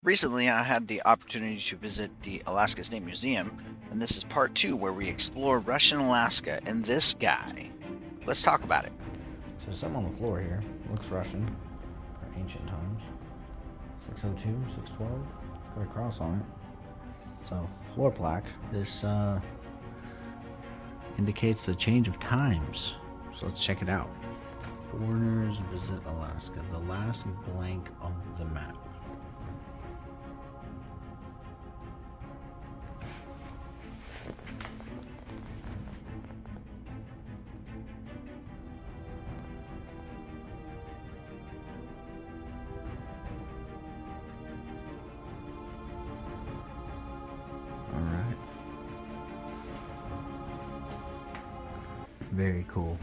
Recently, I had the opportunity to visit the Alaska State Museum, and this is part 2 where we explore Russian Alaska and this guy. Let's talk about it. So there's something on the floor here. It looks Russian, or ancient times. 602, 612. It's got a cross on it. So, floor plaque. This indicates the change of times. So let's check it out. Foreigners visit Alaska. The last blank of the map. Alright. Very cool.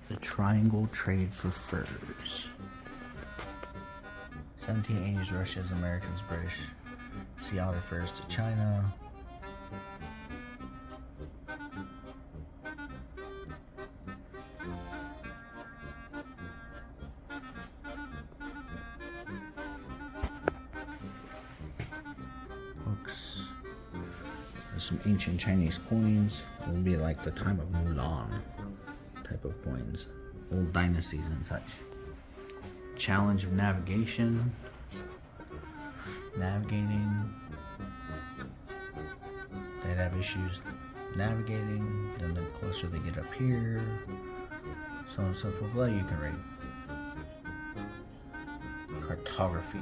The Triangle Trade for Furs. 1780s, Russia's Americans, British. Sea otter furs to China. Hooks. There's some ancient Chinese coins. It would be like the time of Mulan type of coins. Old dynasties and such. Challenge of navigation. Navigating. They'd have issues navigating. Then the closer they get up here, so on and so forth. Well, you can read. Cartography.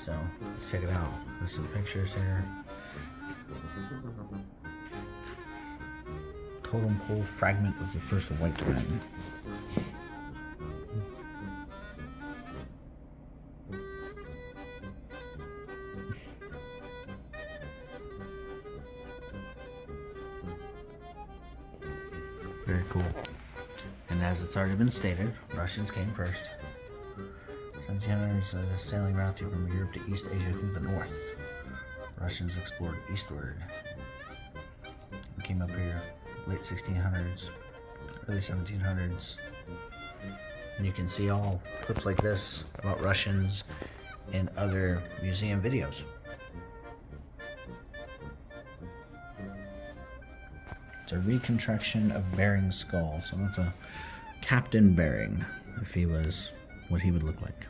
So let's check it out. There's some pictures here. Totem pole fragment of the first white man. Very cool. And as it's already been stated, Russians came first. 1700s, a sailing route from Europe to East Asia through the north. Russians explored eastward. We came up here late 1600s, early 1700s. And you can see all clips like this about Russians in other museum videos. It's a reconstruction of Bering's skull. So that's a Captain Bering, if he was what he would look like.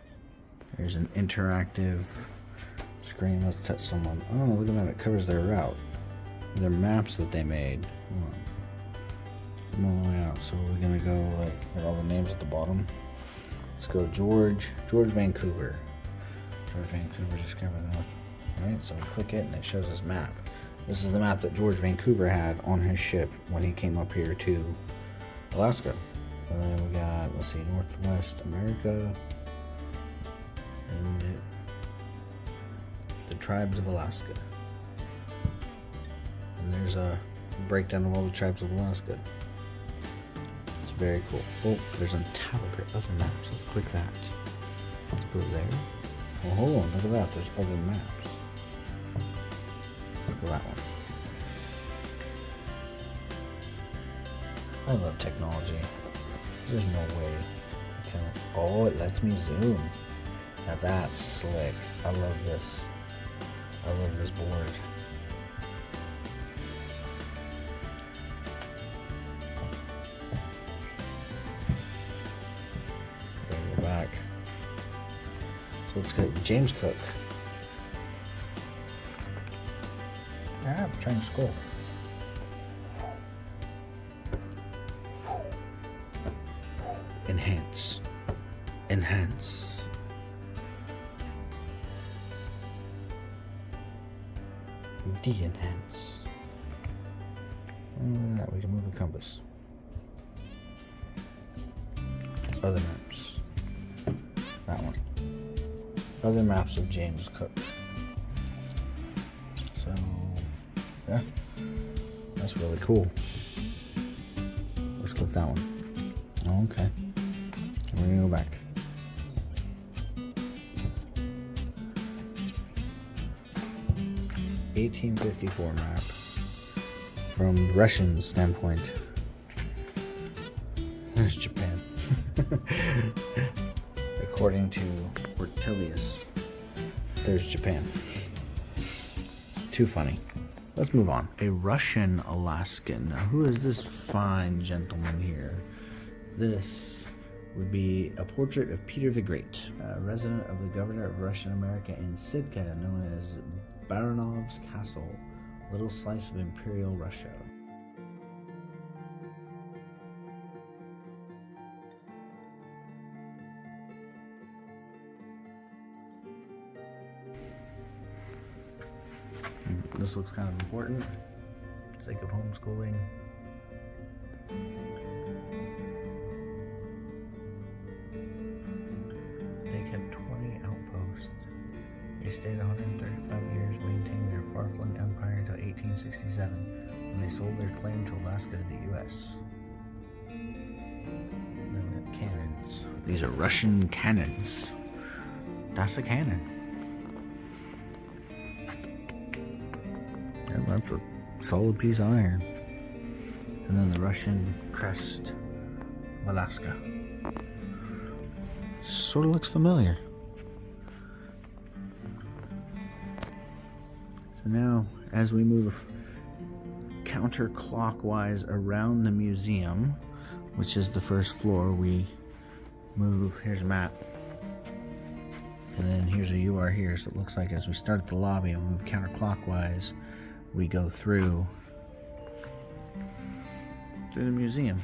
There's an interactive screen. Let's touch someone. Oh, look at that. It covers their route. Their maps that they made. Hold on. Come all the way out. So we're going to go like with all the names at the bottom. Let's go George Vancouver. George Vancouver discovered the North. Right? So we click it and it shows us map. This is the map that George Vancouver had on his ship when he came up here to Alaska. And then we got, let's see, Northwest America. And the tribes of Alaska. And there's a breakdown of all the tribes of Alaska. It's very cool. Oh, there's a tab up here. Other maps. Let's click that. Let's go there. Oh, hold on. Look at that. There's other maps. Look at that one. I love technology. There's no way. Oh, it lets me zoom. Now that's slick. I love this. I love this board. Go back. So let's go James Cook. Ah, I'm trying to scroll. Enhance. Enhance. De-enhance. That we can move the compass. Other maps. That one. Other maps of James Cook. Yeah. That's really cool. Let's click that one. Oh, okay. We're gonna go back. (1854) map from Russian standpoint. There's Japan. According to Ortelius, there's Japan. Too funny. Let's move on. A Russian Alaskan. Now, who is this fine gentleman here? This would be a portrait of Peter the Great, a resident of the governor of Russian America in Sitka, known as Baranov's Castle, little slice of Imperial Russia. This looks kind of important. Sake of homeschooling. They kept 20 outposts. They stayed 135 years, maintaining their far-flung empire until 1867, when they sold their claim to Alaska to the U.S. Then we have cannons. These are Russian cannons. That's a cannon. Yeah, that's a solid piece of iron. And then the Russian crest of Alaska. Sort of looks familiar. So now, as we move counterclockwise around the museum, which is the first floor, we move, here's a map, and then here's a UR here, so it looks like as we start at the lobby and move counterclockwise, we go through the museum.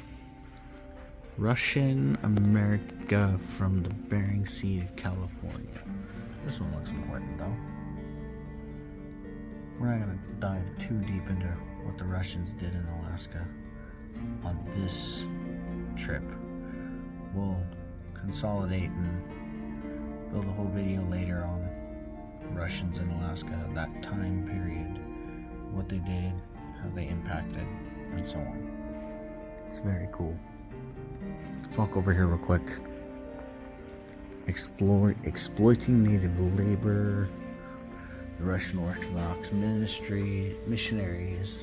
Russian America from the Bering Sea to California. This one looks important though. We're not going to dive too deep into what the Russians did in Alaska on this trip. We'll consolidate and build a whole video later on Russians in Alaska, that time period, what they did, how they impacted, and so on. It's very cool. Let's walk over here real quick. Exploiting native labor, the Russian Orthodox ministry, missionaries.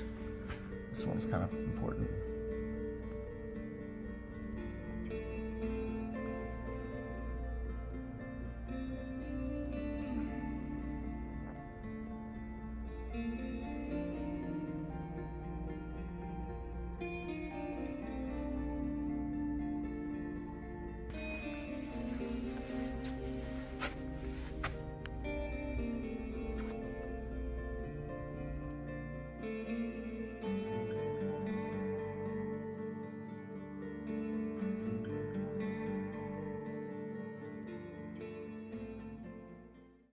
This one's kind of important.